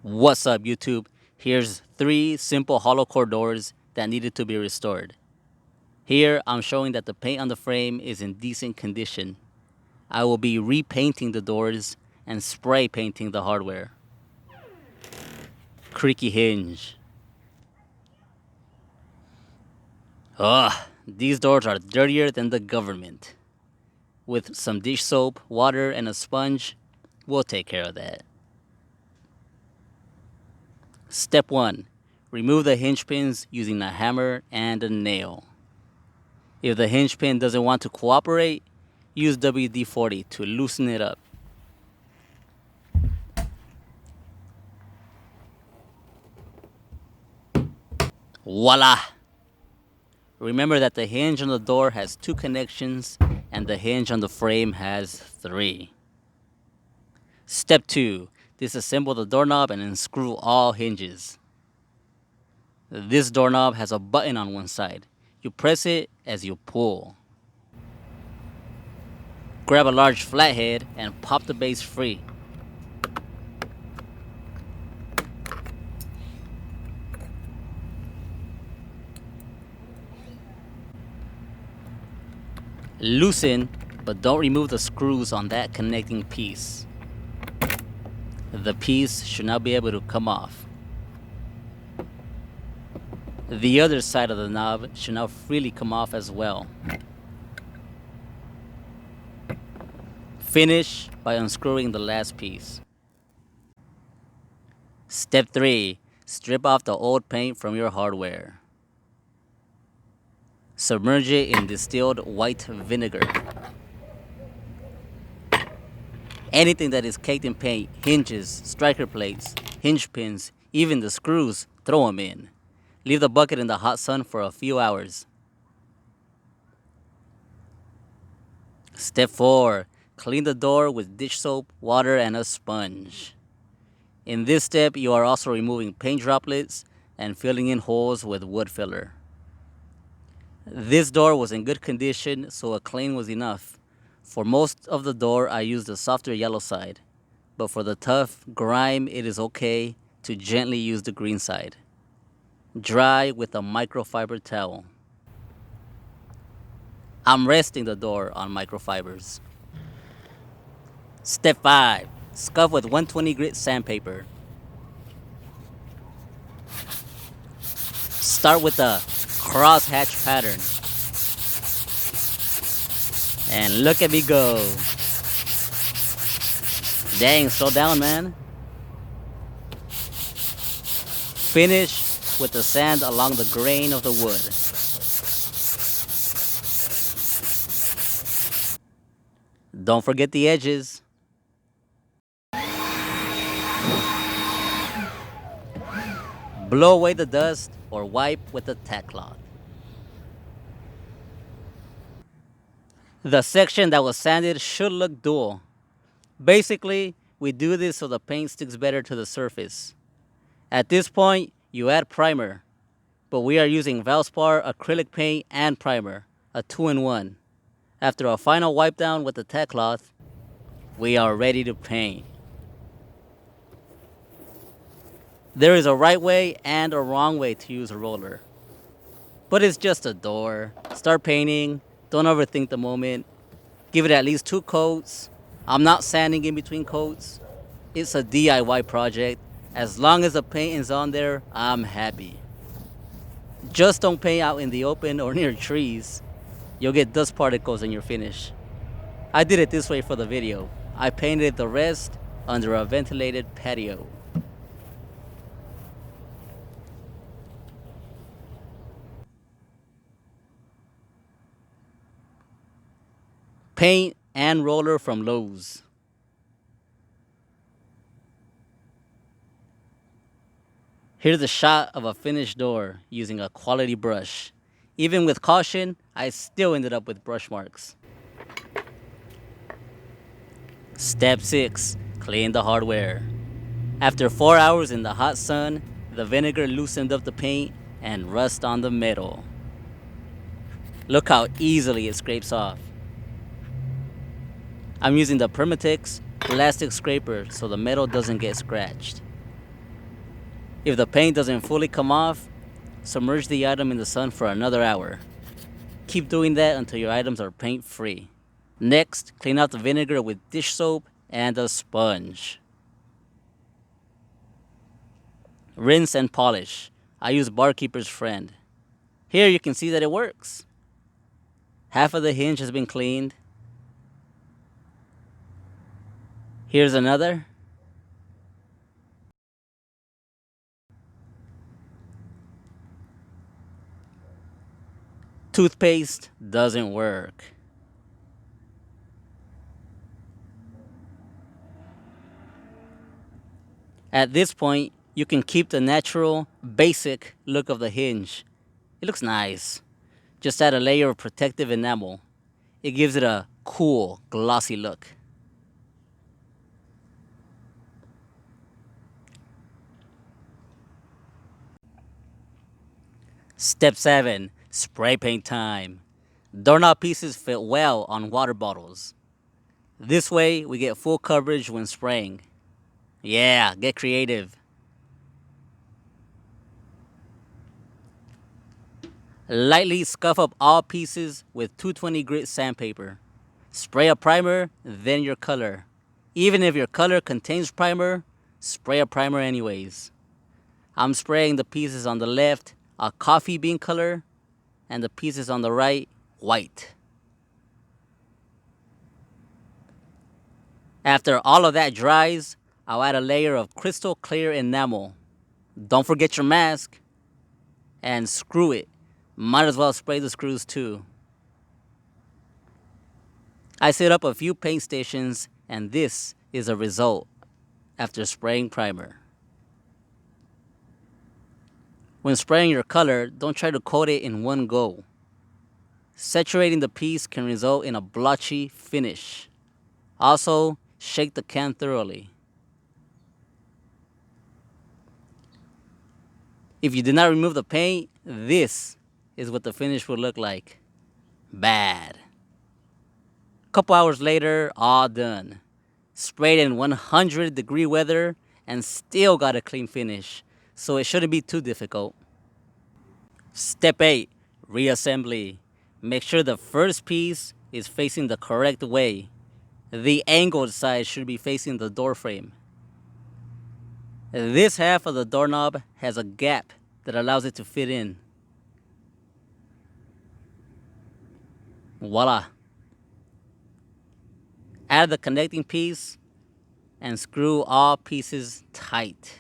What's up, YouTube? Here's 3 simple hollow core doors that needed to be restored. Here, I'm showing that the paint on the frame is in decent condition. I will be repainting the doors and spray painting the hardware. Creaky hinge. Ugh, these doors are dirtier than the government. With some dish soap, water, and a sponge, we'll take care of that. Step 1. Remove the hinge pins using a hammer and a nail. If the hinge pin doesn't want to cooperate, use WD-40 to loosen it up. Voila! Remember that the hinge on the door has 2 connections and the hinge on the frame has 3. Step 2. Disassemble the doorknob and unscrew all hinges. This doorknob has a button on one side. You press it as you pull. Grab a large flathead and pop the base free. Loosen, but don't remove the screws on that connecting piece. The piece should not be able to come off. The other side of the knob should now freely come off as well. Finish by unscrewing the last piece. Step 3. Strip off the old paint from your hardware. Submerge it in distilled white vinegar. Anything that is caked in paint, hinges, striker plates, hinge pins, even the screws, throw them in. Leave the bucket in the hot sun for a few hours. Step 4. Clean the door with dish soap, water, and a sponge. In this step, you are also removing paint droplets and filling in holes with wood filler. This door was in good condition, so a clean was enough. For most of the door, I used the softer yellow side, but for the tough grime, it is okay to gently use the green side. Dry with a microfiber towel. I'm resting the door on microfibers. Step 5. Scuff with 120 grit sandpaper. Start with a crosshatch pattern. And look at me go. Dang, slow down, man. Finish with the sand along the grain of the wood. Don't forget the edges. Blow away the dust or wipe with a tack cloth. The section that was sanded should look dual. Basically, we do this so the paint sticks better to the surface. At this point, you add primer, but we are using Valspar acrylic paint and primer, a 2-in-1. After a final wipe down with the tack cloth, we are ready to paint. There is a right way and a wrong way to use a roller. But it's just a door. Start painting. Don't overthink the moment. Give it at least 2 coats. I'm not sanding in between coats. It's a DIY project. As long as the paint is on there, I'm happy. Just don't paint out in the open or near trees. You'll get dust particles in your finish. I did it this way for the video. I painted the rest under a ventilated patio. Paint and roller from Lowe's. Here's a shot of a finished door using a quality brush. Even with caution, I still ended up with brush marks. Step 6. Clean the hardware. After 4 hours in the hot sun, the vinegar loosened up the paint and rust on the metal. Look how easily it scrapes off. I'm using the Permatex plastic scraper so the metal doesn't get scratched. If the paint doesn't fully come off, submerge the item in the sun for another hour. Keep doing that until your items are paint free. Next, clean out the vinegar with dish soap and a sponge. Rinse and polish. I use Barkeeper's Friend. Here you can see that it works. Half of the hinge has been cleaned. Here's another. Toothpaste doesn't work. At this point, you can keep the natural, basic look of the hinge. It looks nice. Just add a layer of protective enamel. It gives it a cool, glossy look. Step 7. Spray paint time. Doorknob pieces fit well on water bottles. This way, we get full coverage when spraying. Yeah, get creative. Lightly scuff up all pieces with 220 grit sandpaper. Spray a primer, then your color. Even if your color contains primer, spray a primer anyways. I'm spraying the pieces on the left a coffee bean color and the pieces on the right white. After all of that dries, I'll add a layer of crystal clear enamel. Don't forget your mask. And screw it. Might as well spray the screws too. I set up a few paint stations, and this is a result after spraying primer. When spraying your color, don't try to coat it in one go. Saturating the piece can result in a blotchy finish. Also, shake the can thoroughly. If you did not remove the paint, this is what the finish would look like. Bad. Couple hours later, all done. Sprayed in 100-degree weather and still got a clean finish, so it shouldn't be too difficult. Step 8. Reassembly. Make sure the first piece is facing the correct way. The angled side should be facing the door frame. This half of the doorknob has a gap that allows it to fit in. Voila. Add the connecting piece and screw all pieces tight.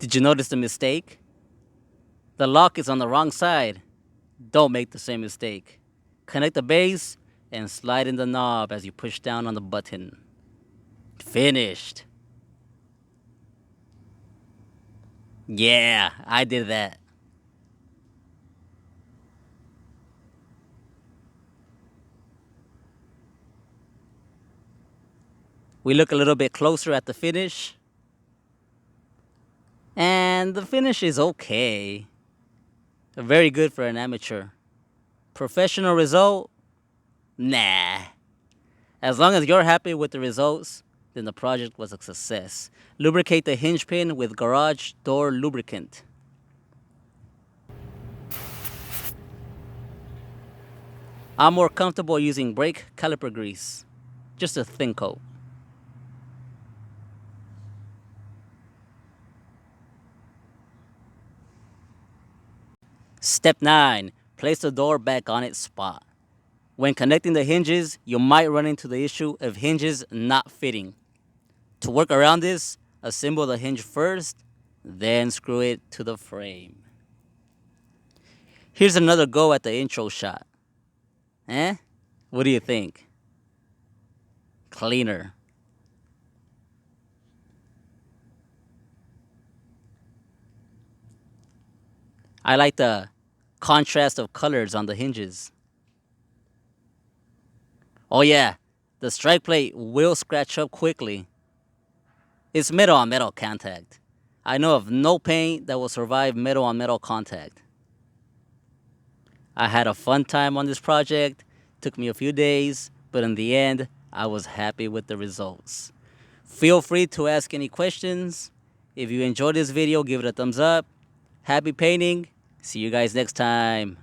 Did you notice the mistake? The lock is on the wrong side. Don't make the same mistake. Connect the base and slide in the knob as you push down on the button. Finished. Yeah, I did that. We look a little bit closer at the finish. And the finish is okay. Very good for an amateur. Professional result? Nah. As long as you're happy with the results, then the project was a success. Lubricate the hinge pin with garage door lubricant. I'm more comfortable using brake caliper grease. Just a thin coat. Step 9. Place the door back on its spot. When connecting the hinges, you might run into the issue of hinges not fitting. To work around this, assemble the hinge first, then screw it to the frame. Here's another go at the intro shot. Eh? What do you think? Cleaner. I like the contrast of colors on the hinges. Oh yeah, the strike plate will scratch up quickly. It's metal on metal contact. I know of no paint that will survive metal on metal contact. I had a fun time on this project. Took me a few days, but in the end, I was happy with the results. Feel free to ask any questions. If you enjoyed this video, give it a thumbs up. Happy painting. See you guys next time.